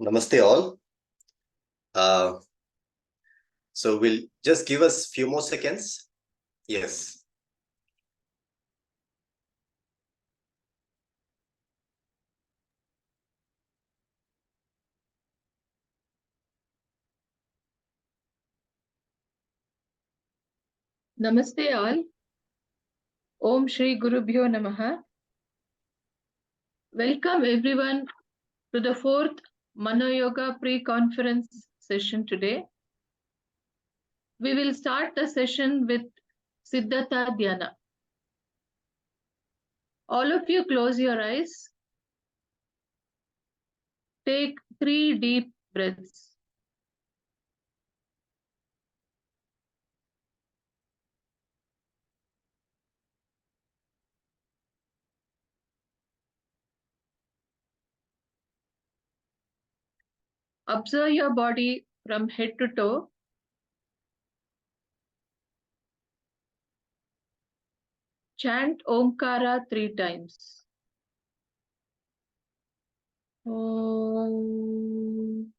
Namaste all. So we'll just give us few more seconds. Yes. Namaste all. Om Shri Gurubhyo Namaha. Welcome everyone to the fourth ManoYoga pre-conference session today. We will start the session with Siddhata Dhyana. All of you close your eyes. Take 3 deep breaths. Observe your body from head to toe. Chant Omkara 3 times. Om.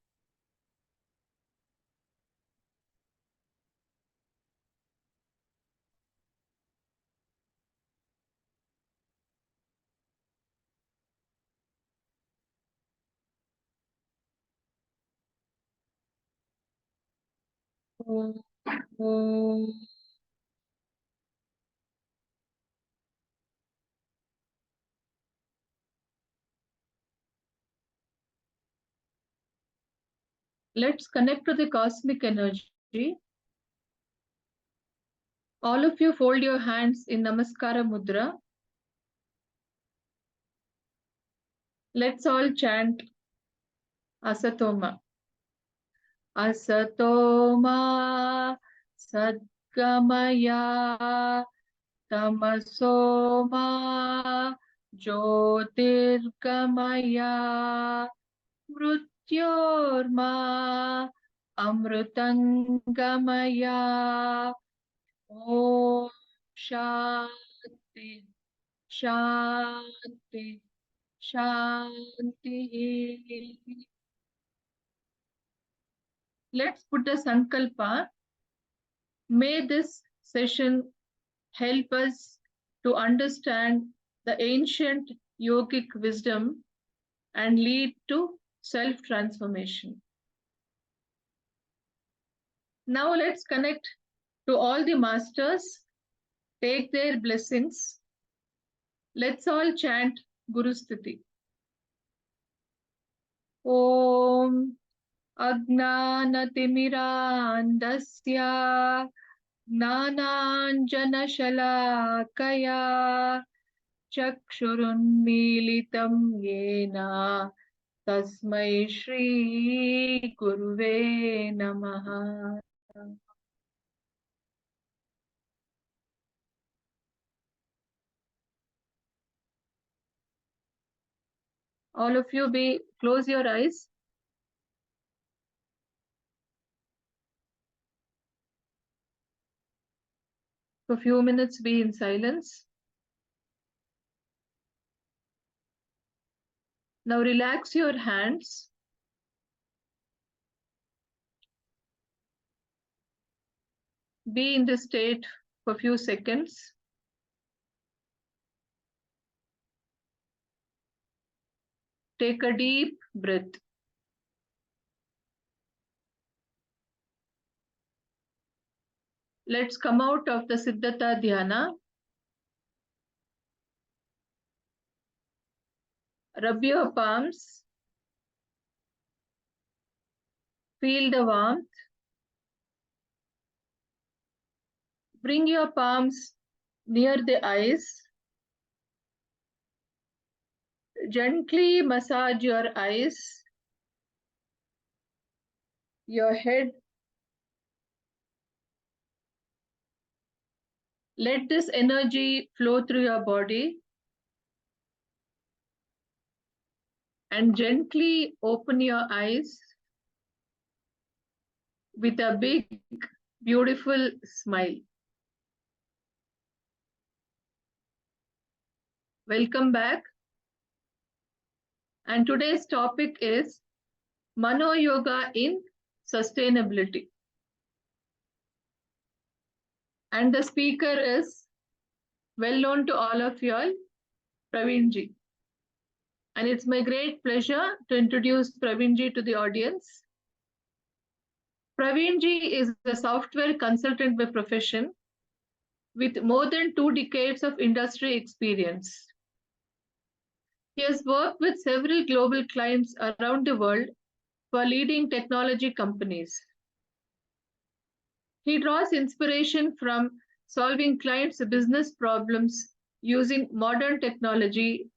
Om. Om. Let's connect to the cosmic energy. All of you fold your hands in Namaskara Mudra. Let's all chant Asatoma. Asatoma Sadgamaya Tamasoma Jyotirgamaya Mrutyorma Amrutangamaya. Om Shanti Shanti Shanti. Let's put a sankalpa. May this session help us to understand the ancient yogic wisdom and lead to self-transformation. Now let's connect to all the masters, take their blessings. Let's all chant Guru Sthiti. Om Agnanatimirandasya Gnananjanashalakaya Chakshurunmilitam Yena Tasmai Shri Guruve Namaha. All of you close your eyes. For a few minutes be in silence. Now relax your hands. Be in this state for a few seconds. Take a deep breath. Let's come out of the Siddhata Dhyana. Rub your palms. Feel the warmth. Bring your palms near the eyes. Gently massage your eyes, your head. Let this energy flow through your body. And gently open your eyes with a big, beautiful smile. Welcome back. And today's topic is ManoYoga in Sustainability. And the speaker is well known to all of you all, Praveen ji. And it's my great pleasure to introduce Praveen ji to the audience. Praveen ji is a software consultant by profession with more than 2 decades of industry experience. He has worked with several global clients around the world for leading technology companies. He draws inspiration from solving clients' business problems using modern technology,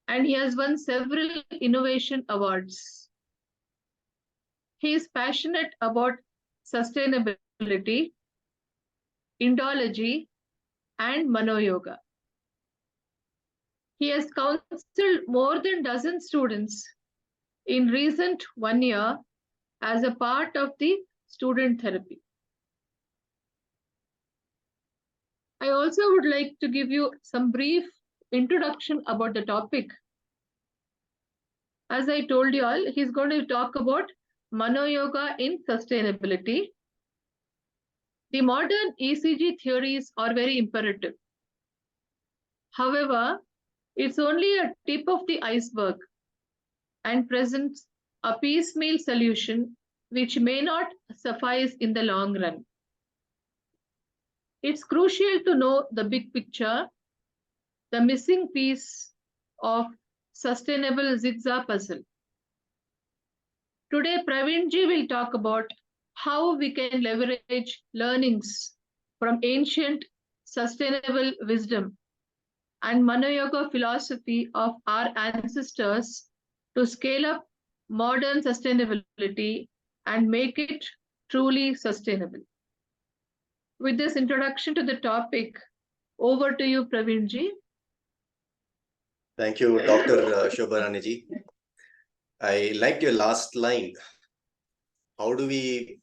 and he has won several innovation awards. He is passionate about sustainability, Indology, and ManoYoga. He has counseled more than dozen students in recent 1 year as a part of the student therapy. I also would like to give you some brief introduction about the topic. As I told you all, he's going to talk about ManoYoga in sustainability. The modern ECG theories are very imperative. However, it's only a tip of the iceberg and presents a piecemeal solution which may not suffice in the long run. It's crucial to know the big picture, the missing piece of sustainable zigzag puzzle. Today, Praveen ji will talk about how we can leverage learnings from ancient sustainable wisdom and ManoYoga philosophy of our ancestors to scale up modern sustainability and make it truly sustainable. With this introduction to the topic, over to you, Praveen ji. Thank you, Dr. Shobharani ji. I liked your last line. How do we,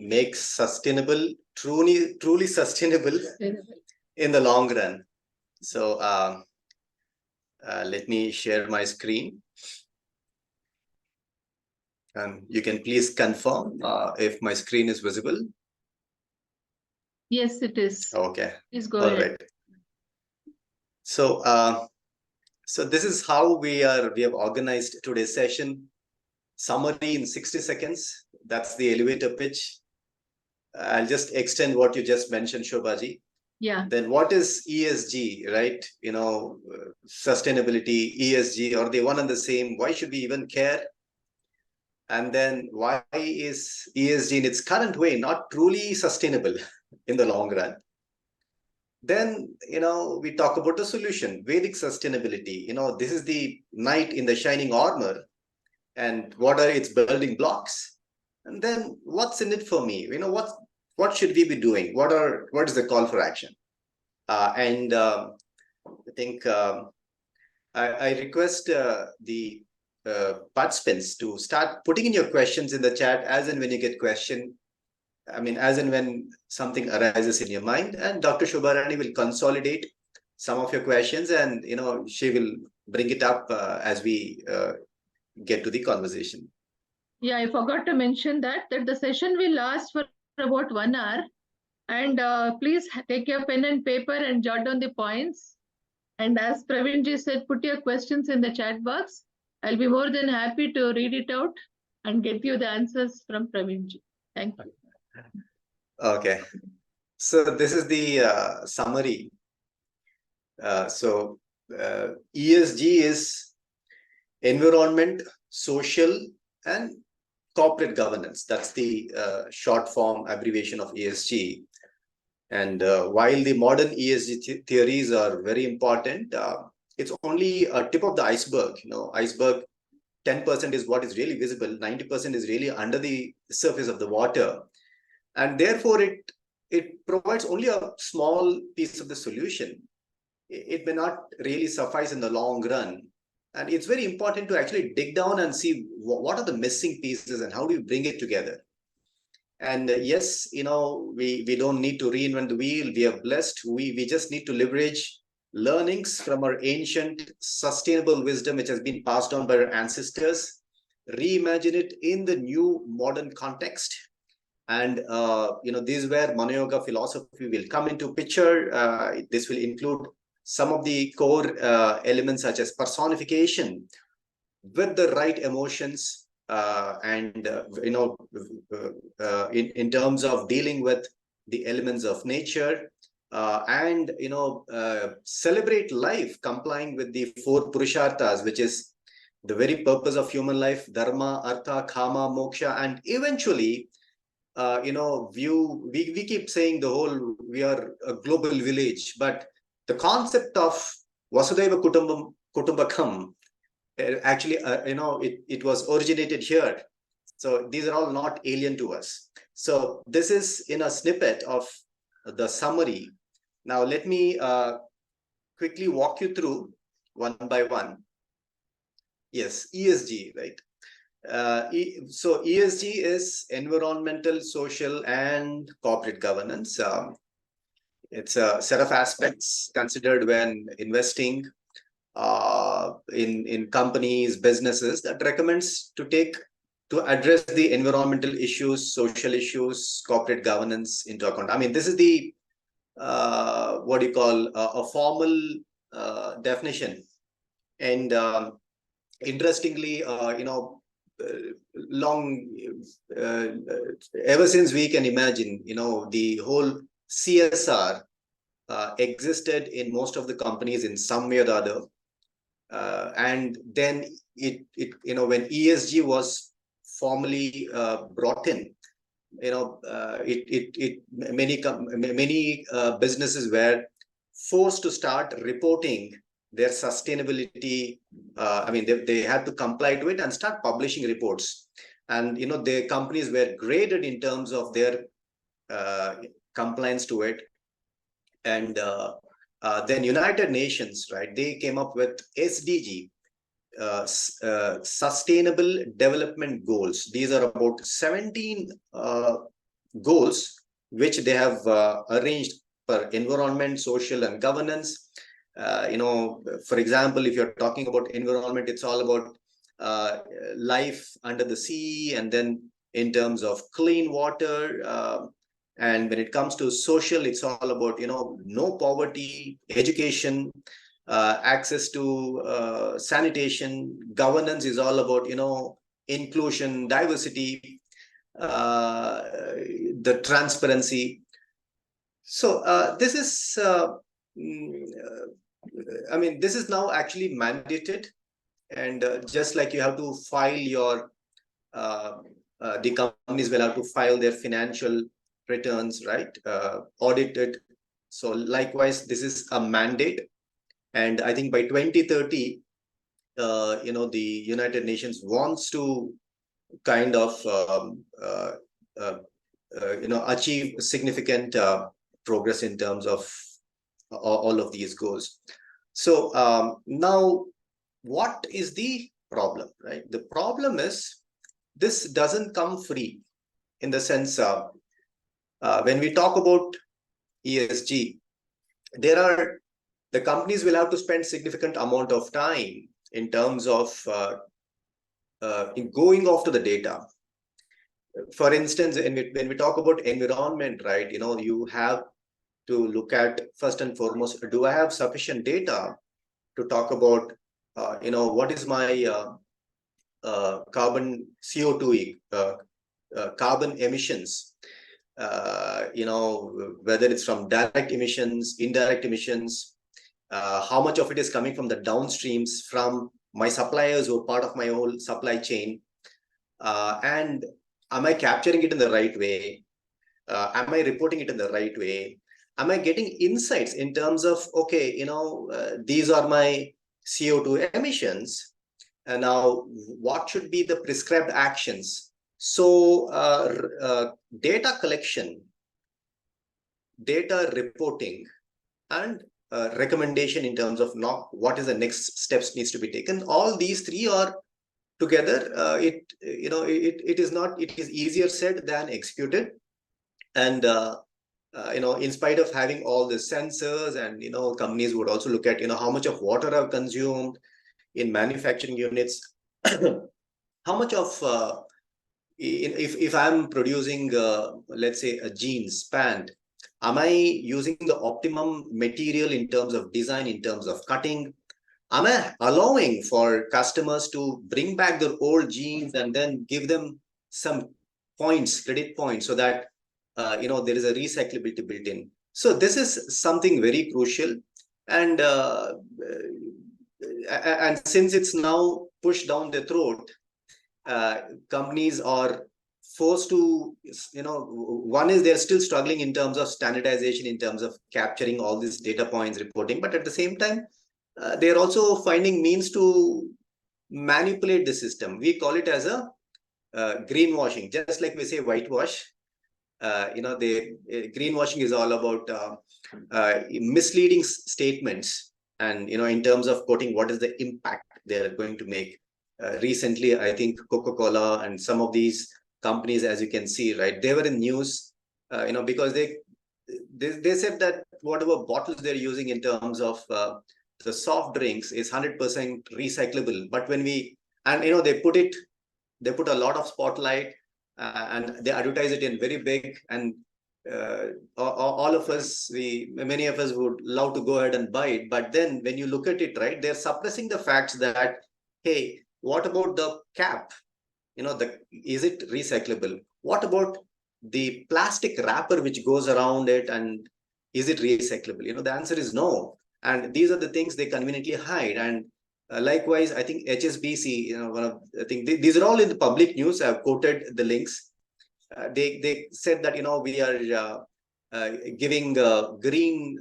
make sustainable, truly sustainable in the long run? So let me share my screen. And you can please confirm if my screen is visible. Yes, it is. Okay. Please go All ahead. right. So, so this is how we have organized today's session. Summary in 60 seconds. That's the elevator pitch. I'll just extend what you just mentioned, Shobhaji. Yeah. Then what is ESG, right? Sustainability, ESG, are they one and the same? Why should we even care? And then why is ESG in its current way not truly sustainable in the long run? Then, we talk about the solution, Vedic sustainability. This is the knight in the shining armor. And what are its building blocks? And then what's in it for me? What should we be doing? What is the call for action? I think I request the participants to start putting in your questions in the chat as and when you get question. As and when something arises in your mind, and Dr. Shobharani will consolidate some of your questions, and she will bring it up as we get to the conversation. Yeah, I forgot to mention that the session will last for about 1 hour. And please take your pen and paper and jot down the points. And as Praveen ji said, put your questions in the chat box. I'll be more than happy to read it out and get you the answers from Praveen ji. Thank you. Okay. So this is the summary. ESG is environment, social, and corporate governance. That's the short form abbreviation of ESG. And while the modern ESG theories are very important, it's only a tip of the iceberg. Iceberg, 10% is what is really visible, 90% is really under the surface of the water. And therefore, it provides only a small piece of the solution. It may not really suffice in the long run. And it's very important to actually dig down and see what are the missing pieces and how do you bring it together. And yes, we don't need to reinvent the wheel. We are blessed. We just need to leverage learnings from our ancient sustainable wisdom, which has been passed on by our ancestors. reimagine it in the new modern context. And this is where ManoYoga philosophy will come into picture. This will include some of the core elements such as personification with the right emotions, and in terms of dealing with the elements of nature, and celebrate life complying with the four purusharthas, which is the very purpose of human life: dharma, artha, kama, moksha. And eventually, we keep saying we are a global village, but the concept of Vasudhaiva Kutumbakam, actually, it was originated here. So these are all not alien to us. So this is in a snippet of the summary. Now let me quickly walk you through one by one. Yes, ESG, right? So ESG is environmental, social, and corporate governance. It's a set of aspects considered when investing in companies, businesses, that recommends to address the environmental issues, social issues, corporate governance into account. I mean, this is the what do you call a formal definition. And interestingly, long ever since we can imagine, the whole CSR existed in most of the companies in some way or the other. And then when ESG was formally brought in, many businesses were forced to start reporting their sustainability. I mean, they had to comply to it and start publishing reports. And the companies were graded in terms of their compliance to it. And then United Nations, right? They came up with SDG, Sustainable Development Goals. These are about 17 goals which they have arranged for environment, social, and governance. For example, if you're talking about environment, it's all about life under the sea, and then in terms of clean water. And when it comes to social, it's all about no poverty, education, access to sanitation. Governance is all about inclusion, diversity, the transparency. So this is I mean, this is now actually mandated. And just like you have to file your the companies will have to file their financial returns, right? Audited. So likewise, this is a mandate. And I think by 2030, the United Nations wants to kind of achieve significant progress in terms of all of these goals. So now, what is the problem, right? The problem is this doesn't come free, in the sense when we talk about ESG, the companies will have to spend significant amount of time in terms of in going after the data. For instance, when we talk about environment, right, you have to look at, first and foremost, do I have sufficient data to talk about, what is my carbon CO2 carbon emissions, whether it's from direct emissions, indirect emissions, how much of it is coming from the downstreams, from my suppliers who are part of my whole supply chain, and am I capturing it in the right way? Am I reporting it in the right way? Am I getting insights in terms of, okay, these are my CO2 emissions, and now what should be the prescribed actions? So data collection, data reporting, and recommendation in terms of what is the next steps needs to be taken. All these three are together. It is easier said than executed. And in spite of having all the sensors, and companies would also look at how much of water are consumed in manufacturing units. how much of if I'm producing, let's say, a jeans pant, am I using the optimum material in terms of design, in terms of cutting? Am I allowing for customers to bring back their old jeans and then give them some points, credit points, so that there is a recyclability built in? So this is something very crucial, and since it's now pushed down the throat, companies are forced to, one is they're still struggling in terms of standardization, in terms of capturing all these data points, reporting, but at the same time, they're also finding means to manipulate the system. We call it as a greenwashing, just like we say whitewash. Greenwashing is all about misleading statements, and in terms of quoting what is the impact they're going to make. Recently, I think Coca-Cola and some of these companies, as you can see, right, they were in news, because they said that whatever bottles they're using in terms of the soft drinks is 100% recyclable. But when they put a lot of spotlight, and they advertise it in very big, and all of us, many of us would love to go ahead and buy it. But then when you look at it, right, they're suppressing the facts that, hey, what about the cap? Is it recyclable? What about the plastic wrapper which goes around it, and is it recyclable? The answer is no. And these are the things they conveniently hide. And likewise, I think HSBC, these are all in the public news. I've quoted the links. They said that we are giving green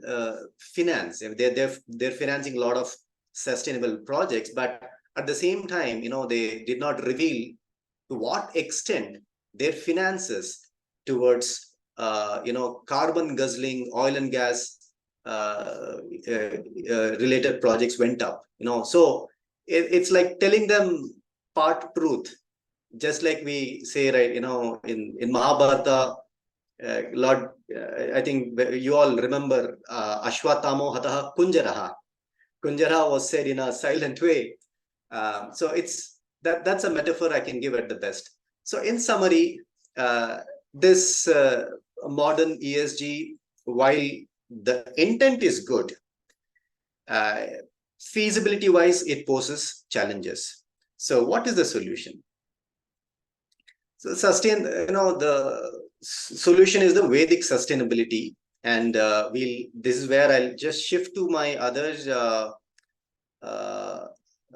finance. They're financing a lot of sustainable projects, but at the same time, they did not reveal to what extent their finances towards carbon guzzling oil and gas related projects went up. So it's like telling them part truth, just like we say, right, in Mahabharata, Lord, I think you all remember Ashwatthamo Hataha Kunjaraha. Kunjara was said in a silent way. So that's a metaphor I can give at the best. So in summary, this modern ESG, while the intent is good, feasibility wise, it poses challenges. So what is the solution? So the solution is the Vedic sustainability. And this is where I'll just shift to my others.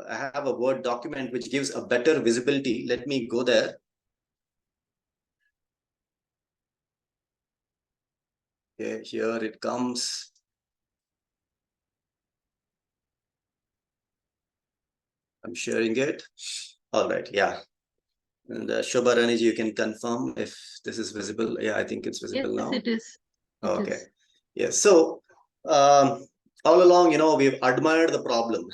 I have a Word document which gives a better visibility. Let me go there. Okay, here it comes. I'm sharing it. All right, yeah. And Shobha Raniji, you can confirm if this is visible. Yeah, I think it's visible now. Yes, it is. Okay. Yes. So all along, we've admired the problem.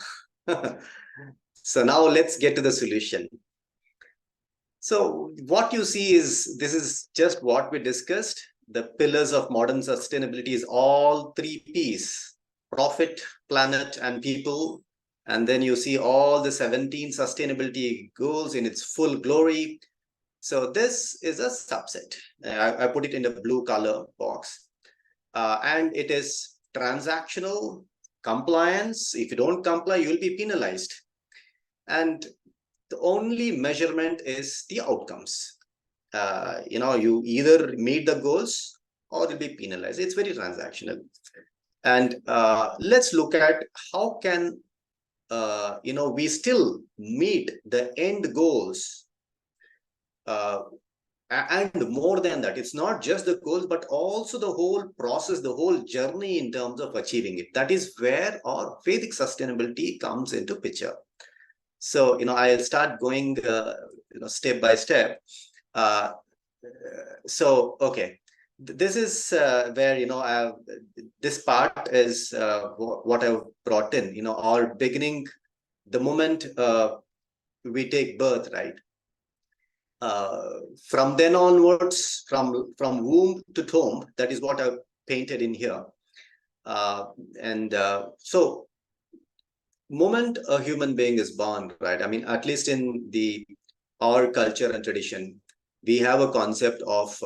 So now let's get to the solution. So what you see is, this is just what we discussed. The pillars of modern sustainability is all 3 P's: profit, planet, and people. And then you see all the 17 sustainability goals in its full glory. So this is a subset. I put it in the blue color box. And it is transactional compliance. If you don't comply, you'll be penalized. And the only measurement is the outcomes. You either meet the goals or you'll be penalized. It's very transactional. And let's look at how can we still meet the end goals. And more than that, it's not just the goals, but also the whole process, the whole journey in terms of achieving it. That is where our Vedic sustainability comes into picture. So, I'll start going, step by step. So, okay, this is where, this part is what I've brought in, our beginning, the moment we take birth, right? From then onwards, from womb to tomb, that is what I've painted in here. So moment a human being is born, right? I mean, at least in the our culture and tradition, we have a concept of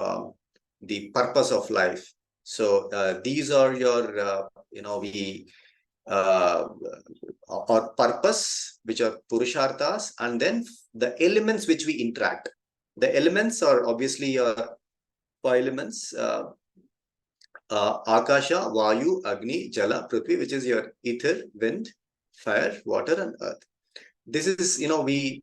the purpose of life. So these are your, we or purpose, which are purusharthas, and then the elements which we interact. The elements are obviously your five elements: Akasha, Vayu, Agni, Jala, Prithvi, which is your ether, wind, fire, water, and earth. This is, we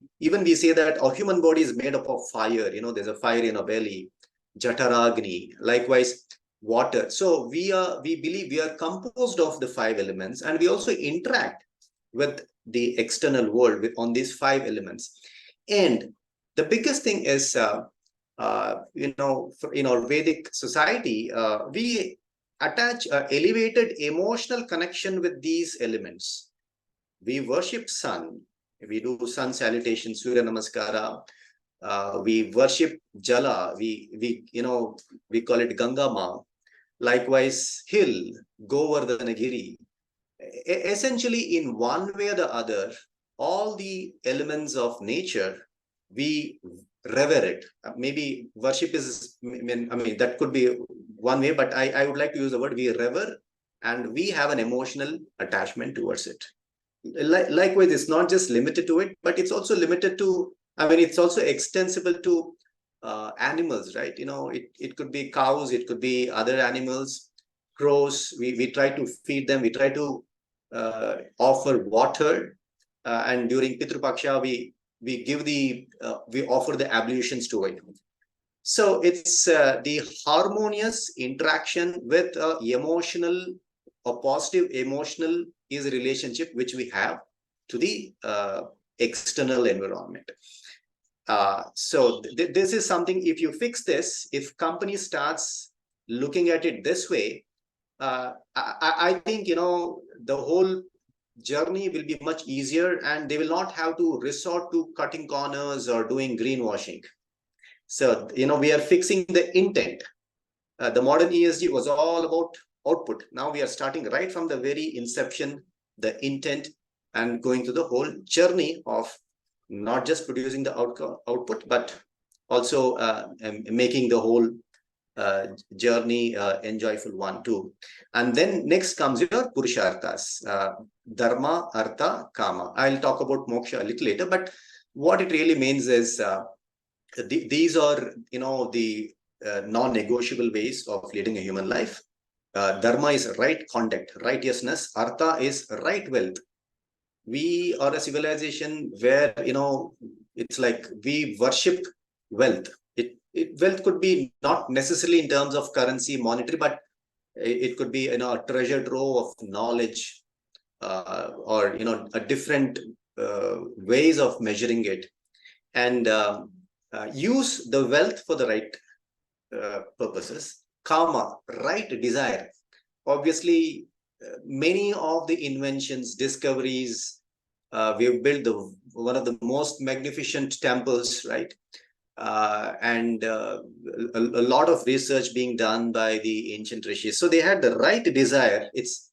say that our human body is made up of fire. There's a fire in our belly, Jataragni. Likewise, water. So we believe we are composed of the five elements, and we also interact with the external world on these five elements. And the biggest thing is, in our Vedic society, we attach elevated emotional connection with these elements. We worship sun. We do sun salutation, Surya Namaskara. We worship Jala. We call it Ganga Ma. Likewise, hill, Govardhanagiri. Essentially, in one way or the other, all the elements of nature, we revere it. Maybe worship is, that could be one way, but I would like to use the word we revere, and we have an emotional attachment towards it. Likewise, it's not just limited to it, but it's also limited to, it's also extensible to animals, right? It could be cows, it could be other animals, crows. We try to feed them, we try to offer water, and during Pitru Paksha, we give we offer the ablutions to it. So it's the harmonious interaction with emotional or positive emotional is a relationship which we have to the external environment. So this is something, if you fix this, if company starts looking at it this way, I think, the whole journey will be much easier, and they will not have to resort to cutting corners or doing greenwashing. So, we are fixing the intent. The modern ESG was all about output. Now we are starting right from the very inception, the intent, and going through the whole journey of not just producing the output, but also making the whole journey enjoyable one too. And then next comes your Purusharthas, Dharma, Artha, Kama. I'll talk about Moksha a little later, but what it really means is these are, the non-negotiable ways of leading a human life. Dharma is right conduct, righteousness. Artha is right wealth. We are a civilization where, it's like we worship wealth. Wealth could be not necessarily in terms of currency, monetary, but it could be, a treasure trove of knowledge, or, a different ways of measuring it. And use the wealth for the right purposes. Karma, right desire. Obviously, many of the inventions, discoveries, we've built one of the most magnificent temples, right? And a lot of research being done by the ancient rishis. So they had the right desire. It's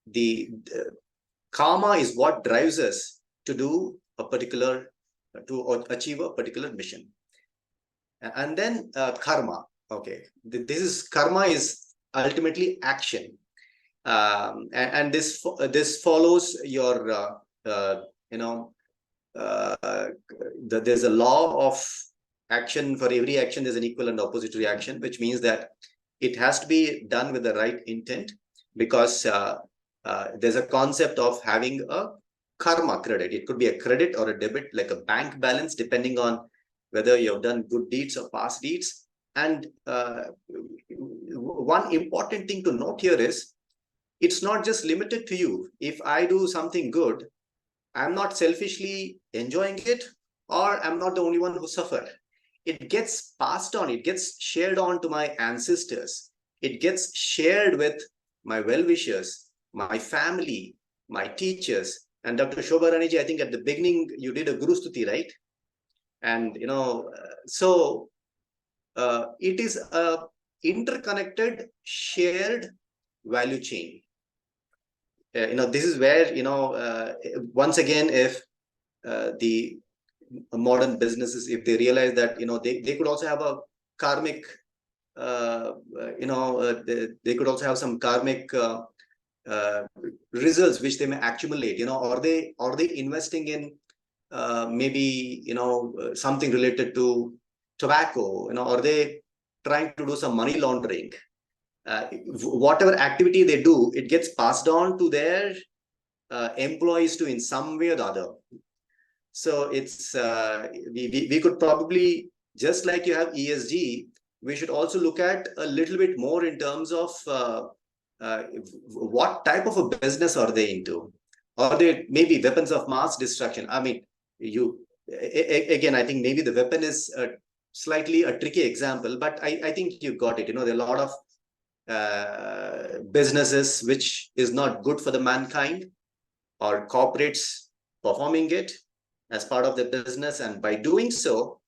the karma is what drives us to do to achieve a particular mission. And then karma. Okay, karma is ultimately action, and this follows your there's a law of action. For every action there's an equal and opposite reaction, which means that it has to be done with the right intent, because there's a concept of having a karma credit. It could be a credit or a debit, like a bank balance, depending on whether you've done good deeds or past deeds. And one important thing to note here is, it's not just limited to you. If I do something good, I'm not selfishly enjoying it, or I'm not the only one who suffered. It gets passed on, it gets shared on to my ancestors. It gets shared with my well-wishers, my family, my teachers. And Dr. Shobha Raniji, I think at the beginning, you did a Guru Stuti, right? And, so it is a interconnected, shared value chain. This is where, once again, if the modern businesses, if they realize that, they could also have a karmic, they could also have some karmic uh, results which they may accumulate, are they investing in maybe, something related to tobacco, are they trying to do some money laundering? Whatever activity they do, it gets passed on to their employees too in some way or the other. So it's we could probably, just like you have ESG, we should also look at a little bit more in terms of uh, what type of a business are they into? Are they maybe weapons of mass destruction? I mean, again, I think maybe the weapon is slightly a tricky example, but I think you got it. There are a lot of businesses which is not good for the mankind, or corporates performing it as part of the business, and by doing so,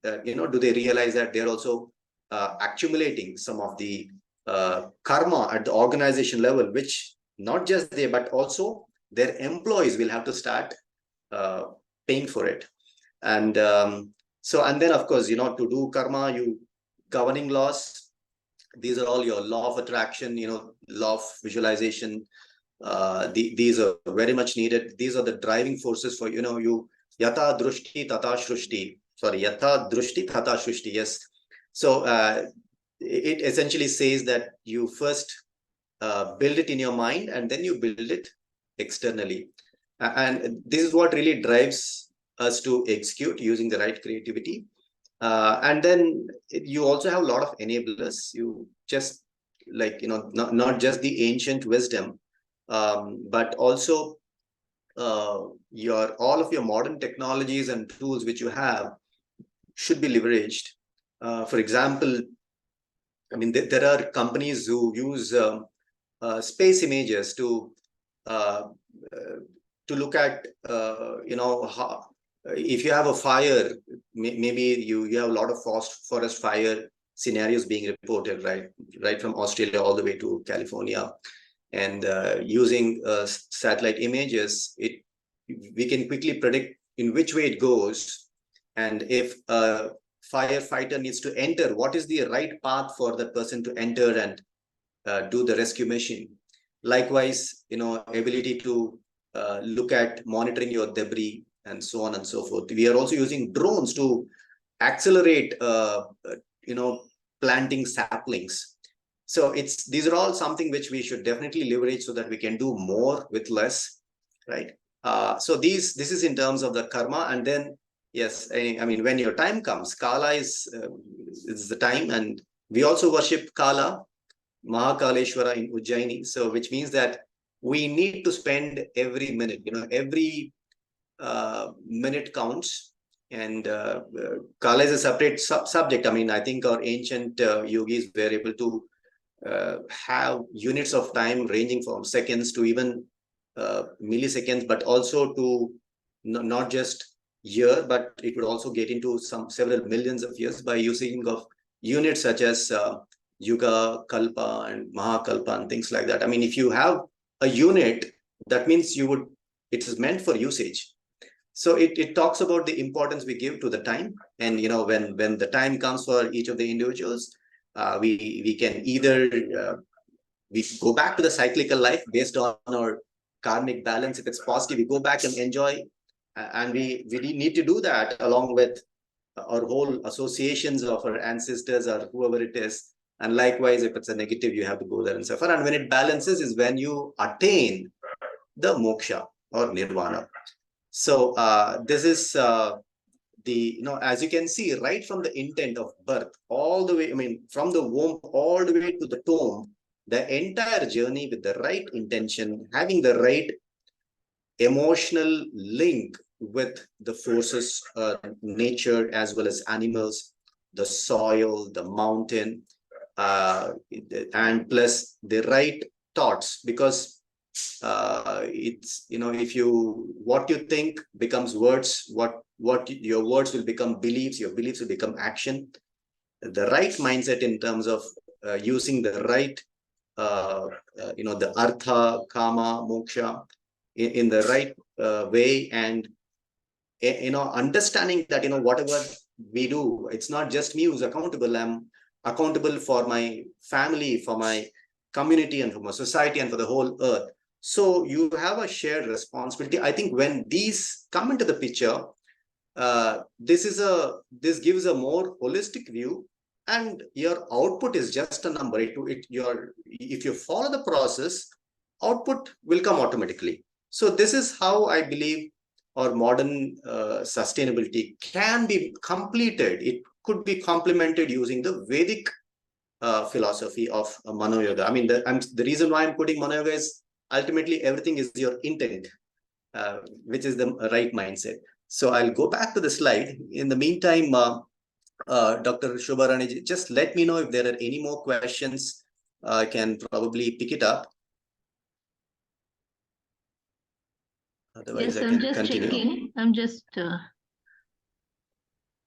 do they realize that they're also accumulating some of the karma at the organization level, which not just they, but also their employees will have to start paying for it. And and then of course, to do karma, you governing laws, these are all your law of attraction, law of visualization. These are very much needed. These are the driving forces for, you yata drushti tata shrushti. Sorry, yata drushti tata shrushti. Yes. So it essentially says that you first build it in your mind, and then you build it externally. And this is what really drives us to execute using the right creativity. And then you also have a lot of enablers. You just like, not just the ancient wisdom, but also all of your modern technologies and tools which you have should be leveraged. For example, I mean, there are companies who use space images to look at, how, if you have a fire, maybe you have a lot of forest fire scenarios being reported, right from Australia all the way to California. And using satellite images, we can quickly predict in which way it goes, and if a firefighter needs to enter, what is the right path for the person to enter and do the rescue mission. Likewise, ability to look at monitoring your debris and so on and so forth. We are also using drones to accelerate planting saplings. So these are all something which we should definitely leverage so that we can do more with less, right? So this is in terms of the karma. And then, yes, I mean, when your time comes, Kala is the time, and we also worship Kala, Mahakaleshwara in Ujjaini. So which means that we need to spend every minute, every minute counts. And Kala is a separate subject. I mean, I think our ancient yogis were able to have units of time ranging from seconds to even milliseconds, but also to not just year, but it would also get into several millions of years by using of units such as Yuga, Kalpa, and Mahakalpa, and things like that. I mean, if you have a unit, that means it is meant for usage. So it talks about the importance we give to the time. And, when the time comes for each of the individuals, we can either we go back to the cyclical life based on our karmic balance. If it's positive, we go back and enjoy. And we need to do that along with our whole associations of our ancestors or whoever it is. And likewise, if it's a negative, you have to go there and suffer. And when it balances is when you attain the moksha or nirvana. So this is as you can see, right from the intent of birth all the way, I mean, from the womb all the way to the tomb, the entire journey with the right intention, having the right emotional link with the forces, nature, as well as animals, the soil, the mountain, and plus the right thoughts, because it's, if what you think becomes words, what your words will become beliefs, your beliefs will become action. The right mindset in terms of using the right the artha, kama, moksha in the right way, and understanding that, whatever we do, it's not just me who's accountable. I'm accountable for my family, for my community, and for my society, and for the whole earth. So you have a shared responsibility. I think when these come into the picture, this gives a more holistic view, and your output is just a number. If you follow the process, output will come automatically. So this is how I believe our modern sustainability can be completed. It could be complemented using the Vedic philosophy of ManoYoga. I mean, the reason why I'm putting ManoYoga is ultimately everything is your intent, which is the right mindset. So I'll go back to the slide. In the meantime, Dr. Shubharani, just let me know if there are any more questions. I can probably pick it up. Otherwise, yes, I I'm can just continue. checking. I'm just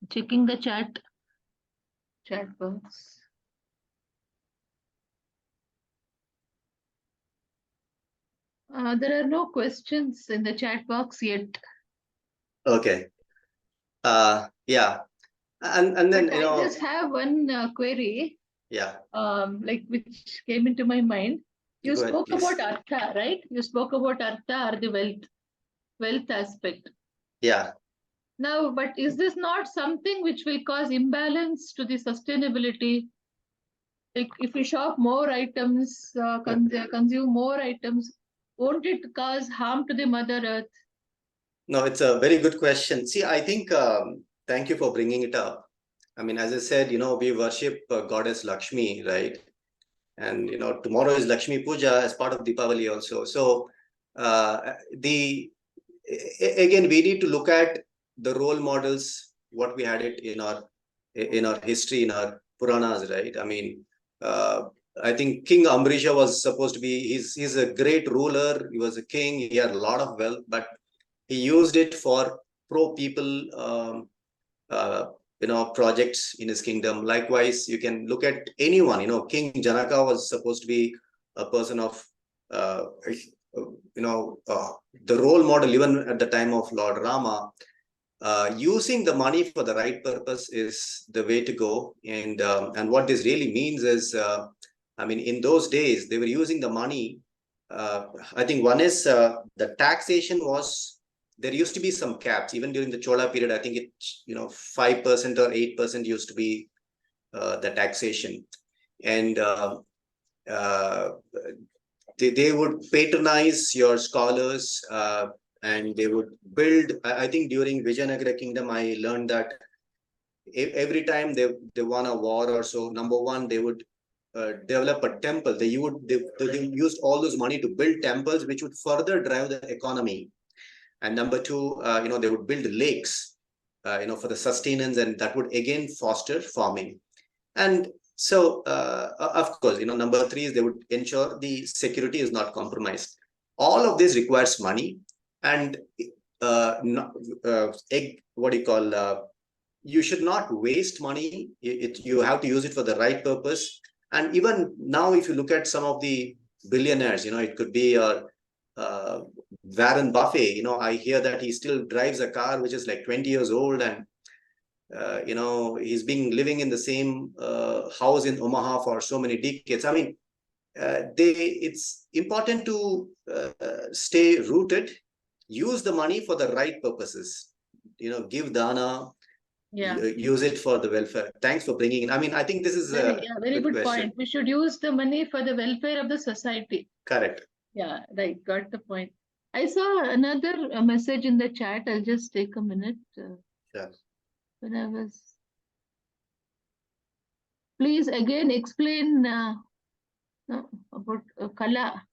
checking the chat box. There are no questions in the chat box yet. Okay. Yeah. And then, but I just have one query. Yeah. Like which came into my mind. You Go ahead, spoke please. about Artha, right? You spoke about Artha or the wealth aspect. Yeah. Now, but is this not something which will cause imbalance to the sustainability? Like if we shop more items, consume more items, won't it cause harm to the Mother Earth? No, it's a very good question. See, I think, thank you for bringing it up. I mean, as I said, we worship goddess Lakshmi, right? And, tomorrow is Lakshmi Puja as part of Deepavali also. So, again, we need to look at the role models, what we had it in our history, in our Puranas, right? I mean, I think King Ambrisha was supposed to be, he's a great ruler. He was a king. He had a lot of wealth, but he used it for pro people, projects in his kingdom. Likewise, you can look at anyone. King Janaka was supposed to be a person of, the role model even at the time of Lord Rama. Using the money for the right purpose is the way to go. And what this really means is, I mean, in those days they were using the money. I think one is the taxation was, there used to be some caps even during the Chola period. I think 5% or 8% used to be the taxation, and they would patronize your scholars, and they would build. I think during Vijayanagara Kingdom, I learned that every time they won a war or so, number one, they would develop a temple. They used all those money to build temples, which would further drive the economy. And number two, they would build lakes, for the sustenance, and that would again foster farming. And so, of course, number three is they would ensure the security is not compromised. All of this requires money, and what do you call? You should not waste money. You have to use it for the right purpose. And even now, if you look at some of the billionaires, it could be Warren Buffett. I hear that he still drives a car which is like 20 years old, and he's been living in the same house in Omaha for so many decades. I mean, it's important to stay rooted, use the money for the right purposes, give dana, use it for the welfare. Thanks for bringing in. I mean, I think this is a very good question. Point. We should use the money for the welfare of the society. Correct. Yeah, right. Got the point. I saw another message in the chat. I'll just take a minute. Sure. When I was, please again explain about Kala.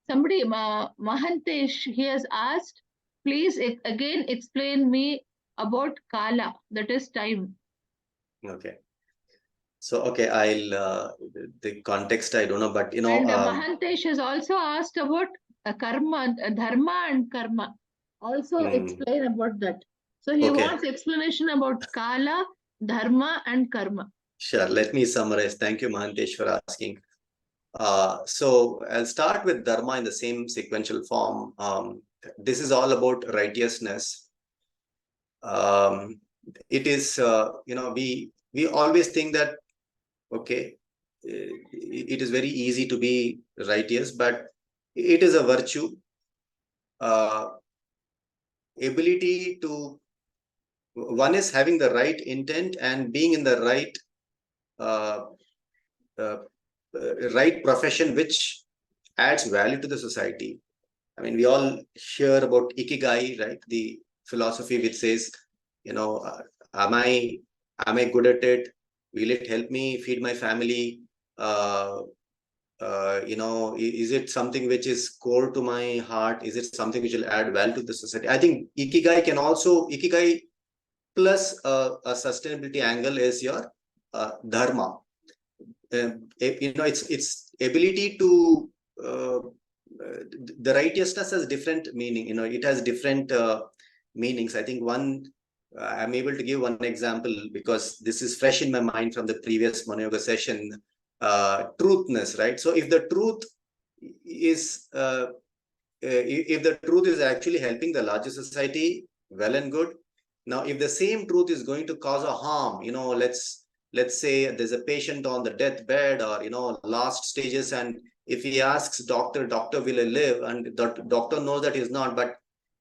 Somebody, Mahantesh, he has asked, please again explain me about Kala, that is time. Okay. So, okay, the context, I don't know, but, And Mahantesh has also asked about karma, dharma and karma. Also explain about that. So he wants explanation about Kala, dharma and karma. Sure. Let me summarize. Thank you, Mahantesh, for asking. So I'll start with dharma in the same sequential form. This is all about righteousness. It is, we always think that, okay, it is very easy to be righteous, but it is a virtue, ability to, one is having the right intent and being in the uh, uh, right profession, which adds value to the society. I mean, we all hear about ikigai, right? The philosophy which says, you know, am I am I good at it? Will it help me feed my family? Uh, is it something which is core to my heart? Is it something which will add value to the society? I think ikigai plus a sustainability angle is your dharma. It's ability to the righteousness has different meaning. It has different meanings. I think I'm able to give one example because this is fresh in my mind from the previous ManoYoga session. Truthness, right? So if the truth is if the truth is actually helping the larger society, well and good. Now, if the same truth is going to cause a harm, let's say there's a patient on the deathbed or last stages, and if he asks doctor, will he live? And the doctor knows that he's not, but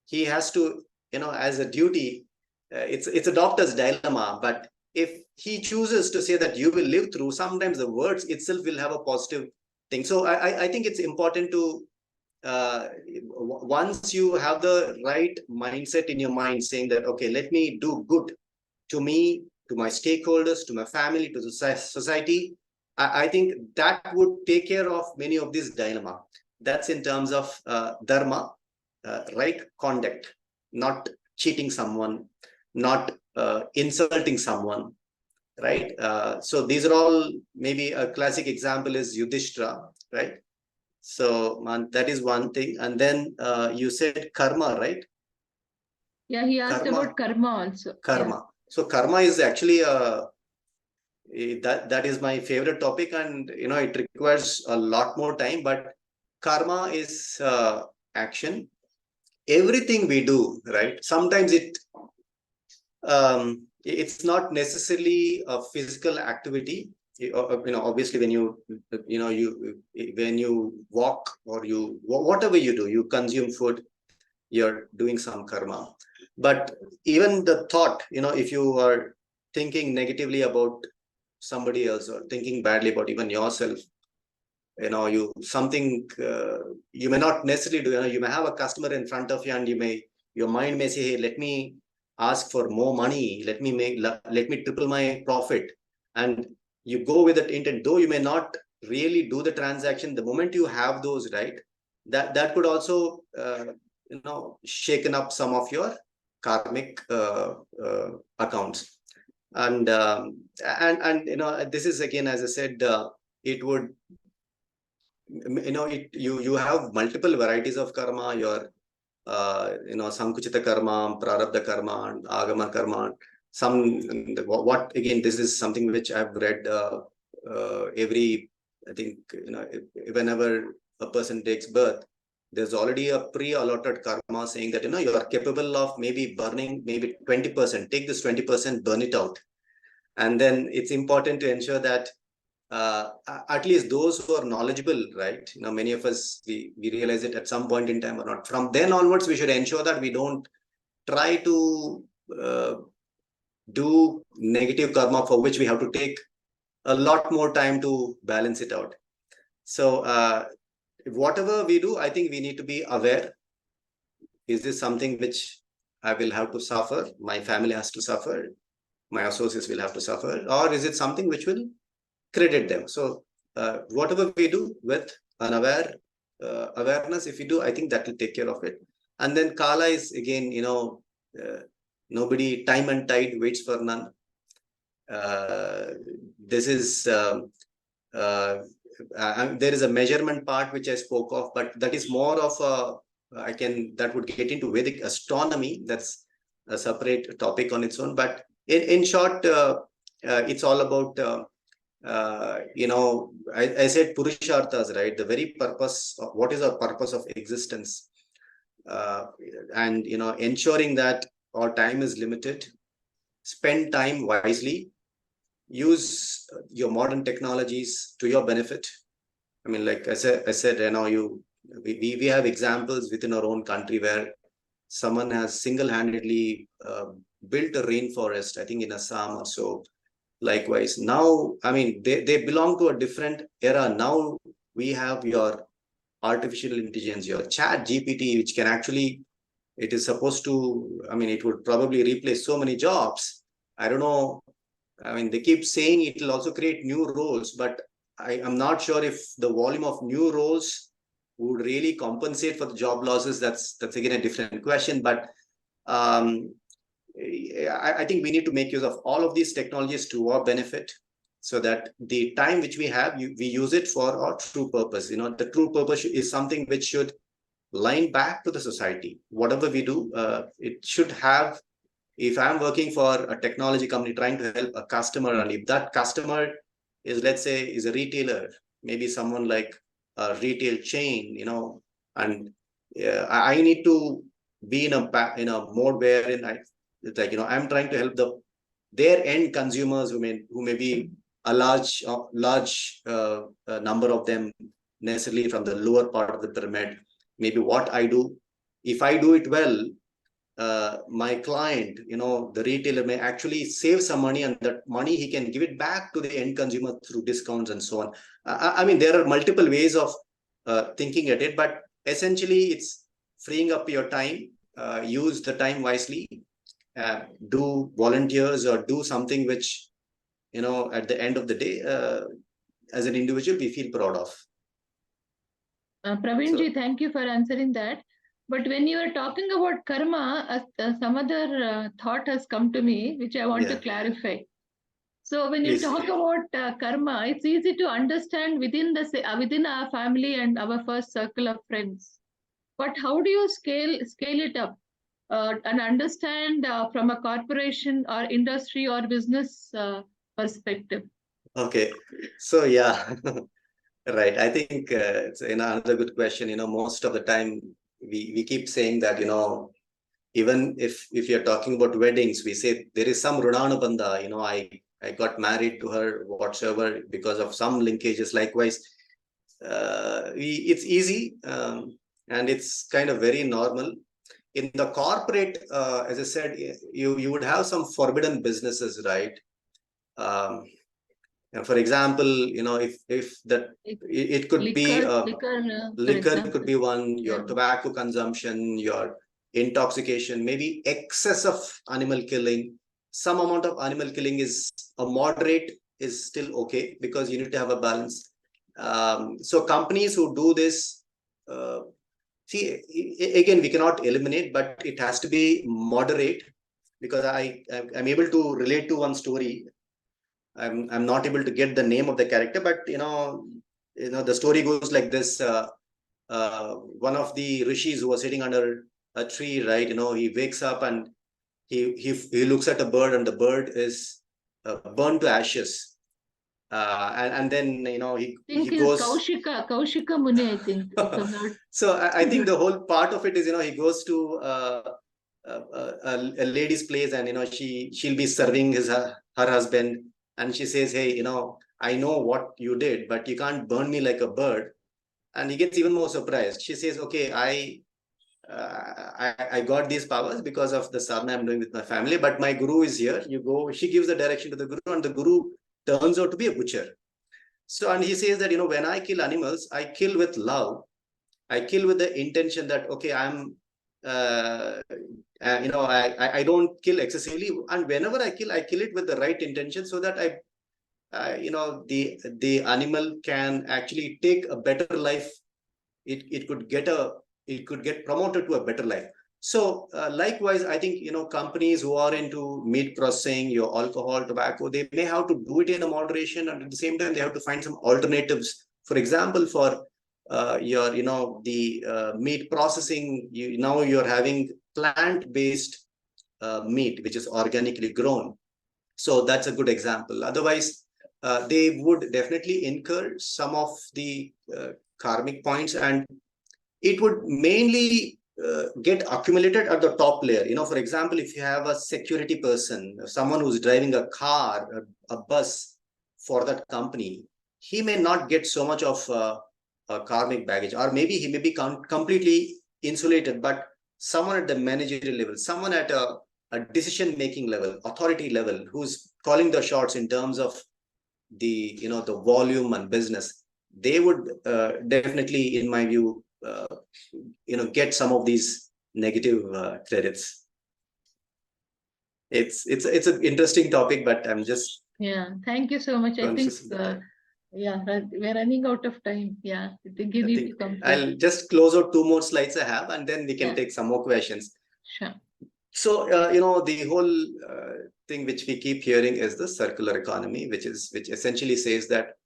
he has to, as a duty, it's a doctor's dilemma. But if he chooses to say that you will live through, sometimes the words itself will have a positive thing. So I think it's important to once you have the right mindset in your mind saying that, okay, let me do good to me, to my stakeholders, to my family, to the society, I think that would take care of many of these dilemma. That's in terms of dharma, right conduct, not cheating someone, not insulting someone, right? So these are all, maybe a classic example is Yudhishthira, right? So that is one thing. And then you said karma, right? Yeah, he asked Karma, about karma also. karma. Yeah. So karma is actually that is my favorite topic, and it requires a lot more time. But karma is action. Everything we do, right? Sometimes it's not necessarily a physical activity. Obviously, when when you walk or whatever you do, you consume food, you're doing some karma. But even the thought, if you are thinking negatively about somebody else or thinking badly about even yourself, you something you may not necessarily do. You may have a customer in front of you, and your mind may say, hey, let me ask for more money, let me triple my profit, and you go with that intent, though you may not really do the transaction. The moment you have those, right, that could also shaken up some of your karmic accounts. And this is, again, as I said, it would, you have multiple varieties of karma. Your sankuchita karma, prarabdha karma, and agama karma. Some, what again, this is something which I've read every, I think, whenever a person takes birth, there's already a pre-allotted karma saying that you are capable of maybe burning maybe 20%. Take this 20%, burn it out. And then it's important to ensure that at least those who are knowledgeable, right? Many of us, we realize it at some point in time or not. From then onwards, we should ensure that we don't try to do negative karma, for which we have to take a lot more time to balance it out. So whatever we do, I think we need to be aware. Is this something which I will have to suffer? My family has to suffer? My associates will have to suffer? Or is it something which will credit them? So whatever we do with an awareness, if we do, I think that will take care of it. And then kala is, again, nobody, time and tide waits for none. This is there is a measurement part which I spoke of, but that is more of that would get into Vedic astronomy. That's a separate topic on its own. But in short, it's all about I said purusharthas, right? The very purpose what is our purpose of existence, and ensuring that or time is limited. Spend time wisely. Use your modern technologies to your benefit. I mean, like I said, we have examples within our own country where someone has single-handedly built a rainforest, I think in Assam or so. Likewise, now, I mean, they belong to a different era. Now we have your artificial intelligence, your chat GPT, which can actually, it is supposed to, I mean, it would probably replace so many jobs. I don't know. I mean, they keep saying it will also create new roles, but I am not sure if the volume of new roles would really compensate for the job losses. That's again a different question. But um, I think we need to make use of all of these technologies to our benefit, so that the time which we have, we use it for our true purpose. You know, the true purpose is something which should line back to the society. Whatever we do, it should have. If I'm working for a technology company trying to help a customer, and if that customer is, let's say, is a retailer, maybe someone like a retail chain, you know, and I need to be in a mode wherein it's like, you know, I'm trying to help their end consumers who may be a large number of them, necessarily from the lower part of the pyramid. Maybe what I do, if I do it well, my client, you know, the retailer may actually save some money, and that money he can give it back to the end consumer through discounts and so on. I mean, there are multiple ways of thinking at it, but essentially it's freeing up your time. Use the time wisely. Do volunteers or do something which, you know, at the end of the day, as an individual, we feel proud of. Praveen ji, thank you for answering that. But when you are talking about karma, some other thought has come to me, which I want to clarify. So when you talk about karma, it's easy to understand within our family and our first circle of friends. But how do you scale it up and understand from a corporation or industry or business perspective? Okay, so yeah. Right. I think it's another good question. You know, most of the time we keep saying that, you know, even if you're talking about weddings, we say there is some Runanubandha, you know, I got married to her whatsoever because of some linkages. Likewise, it's easy, and it's kind of very normal. In the corporate, as I said, you would have some forbidden businesses, right? And for example, you know, if that it could liquor, be liquor could be one, your tobacco consumption, your intoxication, maybe excess of animal killing. Some amount of animal killing is a moderate, is still okay, because you need to have a balance. So companies who do this, see, again, we cannot eliminate, but it has to be moderate, because I'm able to relate to one story. I'm not able to get the name of the character, but you know the story goes like this. One of the rishis who was sitting under a tree, right? You know, he wakes up and he looks at a bird, and the bird is burned to ashes. And then, you know, he goes. Kaushika Muni, I think. So I think the whole part of it is, you know, he goes to a lady's place, and you know, she'll be serving her husband, and she says, hey, you know, I know what you did, but you can't burn me like a bird. And he gets even more surprised. She says, okay, I got these powers because of the sadhana I'm doing with my family, but my guru is here. You go. She gives the direction to the guru, and the guru turns out to be a butcher. So, and he says that, you know, when I kill animals, I kill with love. I kill with the intention that, okay, I'm, you know, I don't kill excessively, and whenever I kill it with the right intention, so that you know, the animal can actually take a better life. It could get promoted to a better life. So likewise, I think, you know, companies who are into meat processing, your alcohol, tobacco, they may have to do it in a moderation, and at the same time they have to find some alternatives. For example, for your, you know, the meat processing, now you're having plant-based meat, which is organically grown. So that's a good example. Otherwise, they would definitely incur some of the karmic points, and it would mainly get accumulated at the top layer. For example, if you have a security person, someone who's driving a car, a bus for that company, he may not get so much of karmic baggage, or maybe he may be completely insulated, but someone at the managerial level, someone at a decision-making level, authority level, who's calling the shots in terms of the volume and business, they would definitely, in my view, get some of these negative credits. It's an interesting topic, but I'm just Thank you so much. I think we're running out of time. I think you need to complete. I'll just close out 2 more slides I have, and then we can take some more questions. Sure. So the whole thing which we keep hearing is the circular economy, which essentially says that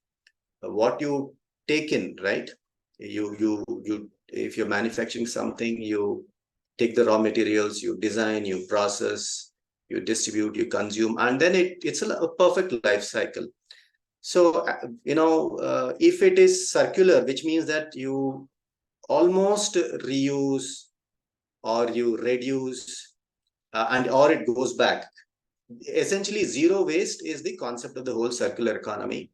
what you take in, right? You if you're manufacturing something, you take the raw materials, you design, you process, you distribute, you consume, and then it's a perfect life cycle. So if it is circular, which means that you almost reuse or you reduce or it goes back. Essentially, zero waste is the concept of the whole circular economy.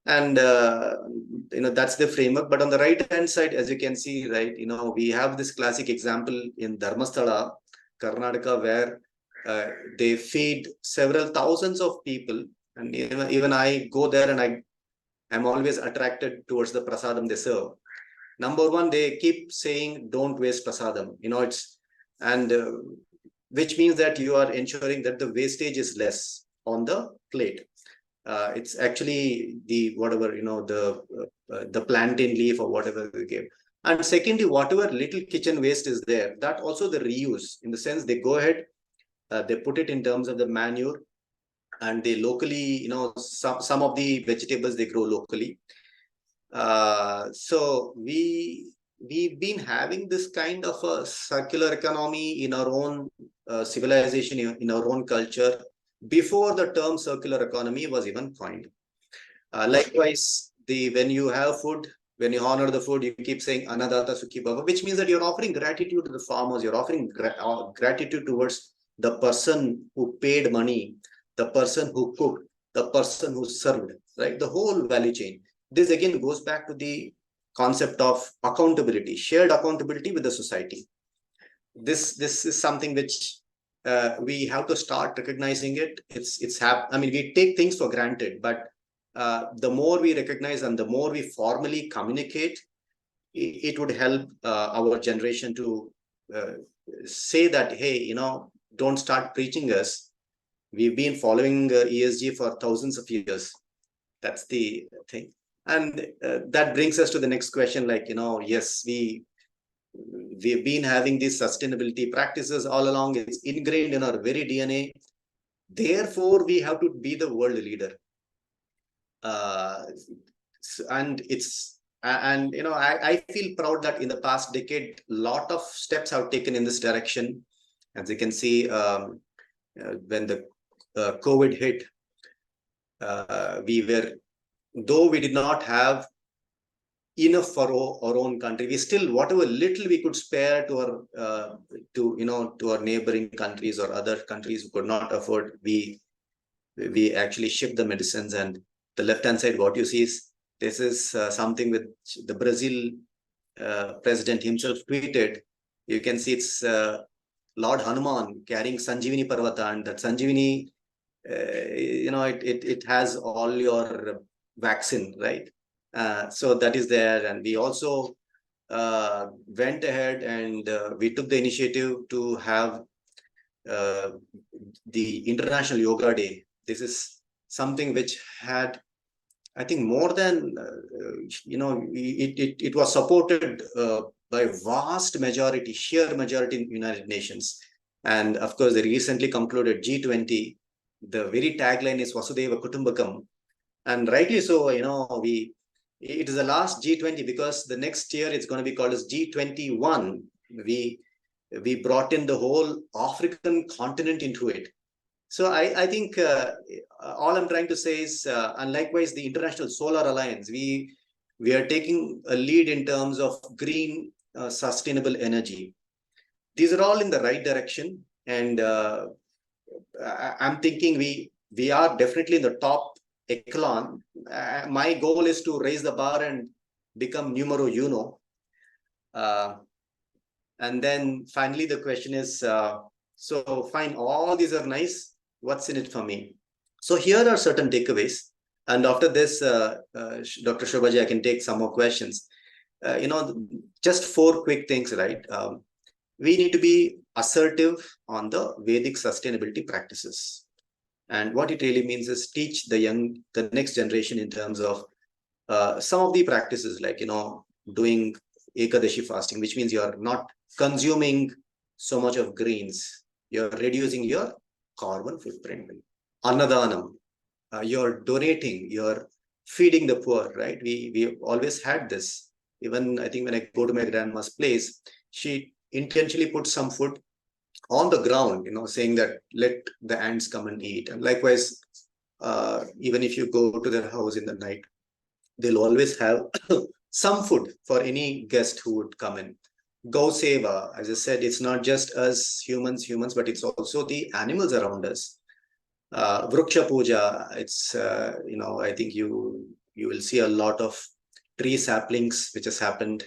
And that's the framework. But on the right hand side, as you can see, right, we have this classic example in Dharmasthala, Karnataka, where they feed several thousands of people. And even I go there, and I'm always attracted towards the prasadam they serve. Number one, they keep saying, don't waste prasadam. Which means that you are ensuring that the wastage is less on the plate. It's actually the plantain leaf or whatever they give. And secondly, whatever little kitchen waste is there, that also the reuse, in the sense they go ahead, they put it in terms of the manure, and they locally, some of the vegetables they grow locally. So we've been having this kind of a circular economy in our own civilization, in our own culture, before the term circular economy was even coined. Likewise, when you have food, when you honor the food, you keep saying Annadata Sukhi Bhava, which means that you're offering gratitude to the farmers, you're offering gratitude towards the person who paid money, the person who cooked, the person who served, right? The whole value chain. This again goes back to the concept of accountability, shared accountability with the society. This is something which we have to start recognizing it. We take things for granted, but the more we recognize and the more we formally communicate, it would help our generation to say that, hey, don't start preaching us. We've been following ESG for thousands of years. That's the thing. And that brings us to the next question, yes, we've been having these sustainability practices all along. It's ingrained in our very DNA. Therefore, we have to be the world leader. I feel proud that in the past decade, a lot of steps have taken in this direction. As you can see, when the COVID hit, though we did not have enough for our own country, we still, whatever little we could spare to our neighboring countries or other countries who could not afford, we actually shipped the medicines. And the left hand side, what you see is, this is something which the Brazil president himself tweeted. You can see it's Lord Hanuman carrying Sanjeevani Parvata, and that Sanjeevani, it has all your vaccine, right? So that is there. And we also went ahead and we took the initiative to have the International Yoga Day. This is something which had, I think, more than, it was supported by vast majority, sheer majority in United Nations. And of course, they recently concluded G20. The very tagline is Vasudhaiva Kutumbakam. And rightly so, it is the last G20 because the next year it's going to be called as G21. We brought in the whole African continent into it. So I think all I'm trying to say is, and likewise the International Solar Alliance, we are taking a lead in terms of green sustainable energy. these are all in the right direction. And I'm thinking we are definitely in the top echelon. My goal is to raise the bar and become numero uno. And then finally, the question is, so fine, all these are nice. What's in it for me? So here are certain takeaways. And after this, Dr. Shobhaji, I can take some more questions. Just 4 quick things, right? We need to be assertive on the Vedic sustainability practices. And what it really means is teach the next generation in terms of some of the practices, like, doing Ekadashi fasting, which means you're not consuming so much of grains. You're reducing your carbon footprint. Annadanam, you're donating, you're feeding the poor, right? We always had this. Even I think when I go to my grandma's place, she intentionally put some food on the ground, saying that let the ants come and eat. And likewise, even if you go to their house in the night, they'll always have some food for any guest who would come in. Go Seva, as I said, it's not just us humans, but it's also the animals around us. Vriksha Puja, it's, I think you will see a lot of tree saplings, which has happened.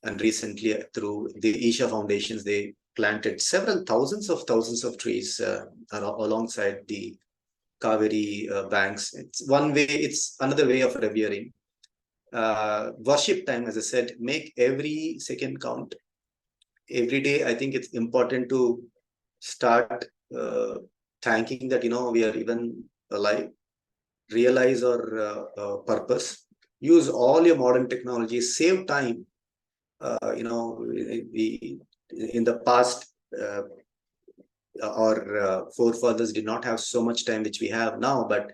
And recently through the Isha Foundations, they planted several thousands of trees alongside the Kaveri banks. It's one way, it's another way of revering. Worship time, as I said, make every second count. Every day, I think it's important to start thanking that, we are even alive, realize our purpose, use all your modern technology, save time. In the past, our forefathers did not have so much time which we have now, but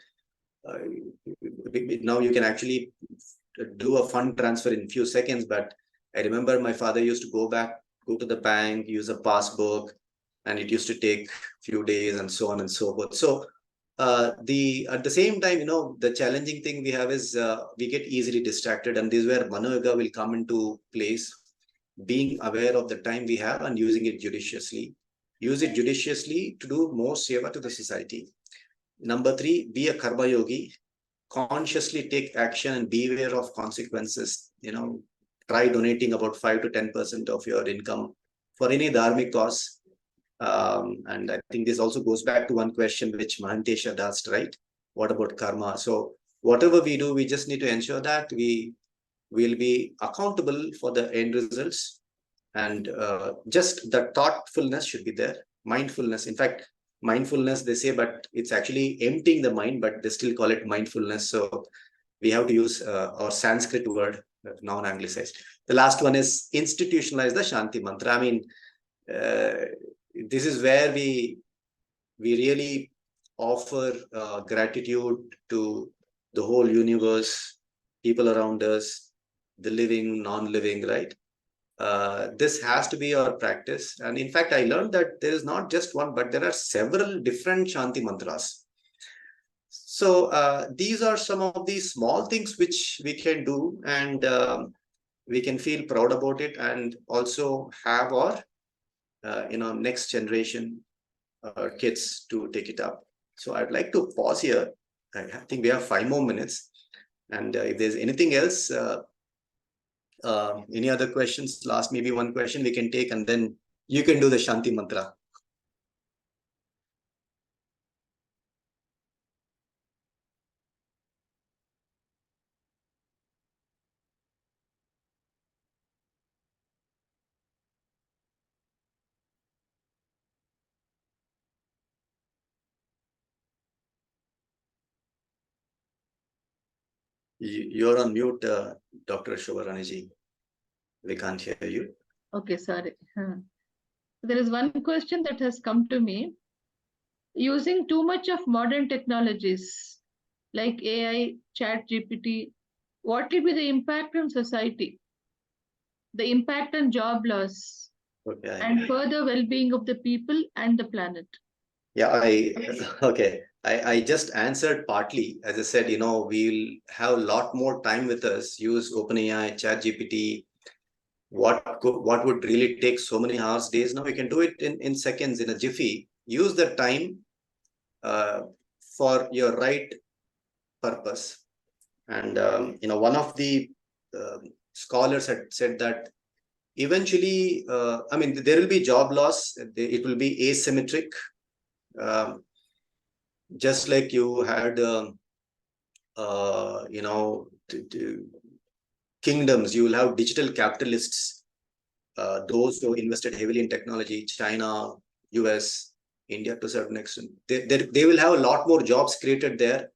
now you can actually do a fund transfer in a few seconds. But I remember my father used to go to the bank, use a passbook, and it used to take a few days and so on and so forth. So at the same time, the challenging thing we have is we get easily distracted, and this is where ManoYoga will come into place. Being aware of the time we have and using it judiciously. Use it judiciously to do more seva to the society. Number 3, be a karma yogi. Consciously take action and be aware of consequences. Try donating about 5 to 10% of your income for any dharmic cause. And I think this also goes back to one question which Mahantesha asked, right? What about karma? So whatever we do, we just need to ensure that we will be accountable for the end results. And just the thoughtfulness should be there. Mindfulness. In fact, mindfulness, they say, but it's actually emptying the mind, but they still call it mindfulness. So we have to use our Sanskrit word, non-anglicized. The last one is institutionalize the Shanti Mantra. I mean, this is where we really offer gratitude to the whole universe, people around us, the living, non-living, right? This has to be our practice. And in fact, I learned that there is not just one, but there are several different Shanti mantras. So these are some of the small things which we can do, and we can feel proud about it, and also have our next generation kids to take it up. So I'd like to pause here. I think we have 5 more minutes, and if there's anything else, any other questions, last maybe one question we can take, and then you can do the Shanti mantra. You're on mute, Dr. Shobharani. We can't hear you. Okay, sorry. There is one question that has come to me. Using too much of modern technologies like AI, Chat GPT, what will be the impact on society? The impact on job loss, Okay. and further well-being of the people and the planet? Yeah, okay. I just answered partly. As I said, we'll have a lot more time with us. Use OpenAI, ChatGPT, what would really take so many hours, days. Now you can do it in seconds, in a jiffy. Use the time for your right purpose. And one of the scholars had said that eventually, there will be job loss. It will be asymmetric. Just like you had, kingdoms, you will have digital capitalists, those who invested heavily in technology, China, US, India to a certain extent. They will have a lot more jobs created there.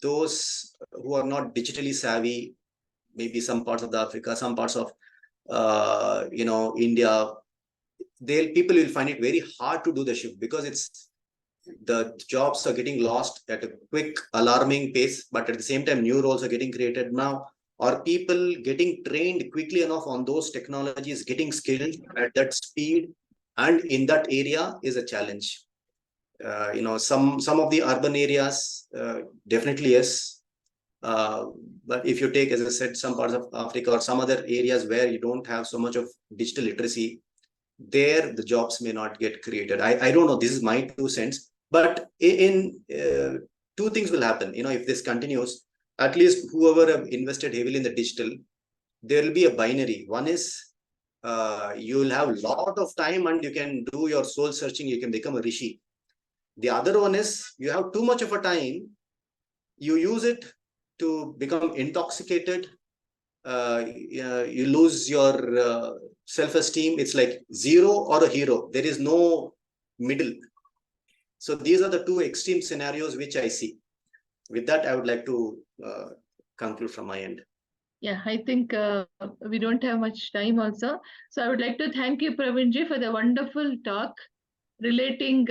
Those who are not digitally savvy, maybe some parts of the Africa, some parts of India, people will find it very hard to do the shift, because the jobs are getting lost at a quick, alarming pace, but at the same time, new roles are getting created now. Are people getting trained quickly enough on those technologies, getting skilled at that speed and in that area is a challenge. Some of the urban areas, definitely yes. But if you take, as I said, some parts of Africa or some other areas where you don't have so much of digital literacy, there the jobs may not get created. I don't know, this is my 2 cents, but in two things will happen. If this continues, at least whoever have invested heavily in the digital, there will be a binary. One is, you will have a lot of time and you can do your soul searching, you can become a rishi. The other one is, you have too much of a time, you use it to become intoxicated, you lose your self-esteem. It's like zero or a hero. There is no middle. So these are the two extreme scenarios which I see. With that, I would like to conclude from my end. Yeah, I think we don't have much time also. So I would like to thank you, Praveenji, for the wonderful talk relating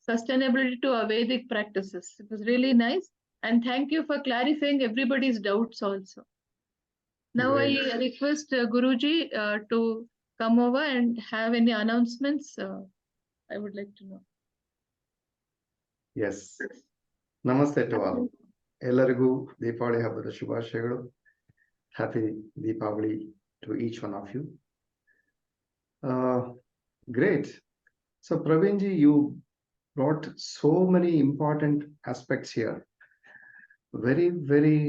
sustainability to Vedic practices. It was really nice. And thank you for clarifying everybody's doubts also. Now Great. I request Guruji to come over and have any announcements. I would like to know. Yes. Namaste to all. ಎಲ್ಲರಿಗೂ ದೀಪಾವಳಿ ಹಬ್ಬದ ಶುಭಾಶಯಗಳು. Happy Deepavali to each one of you. Great. So Praveenji, you brought so many important aspects here. Very, very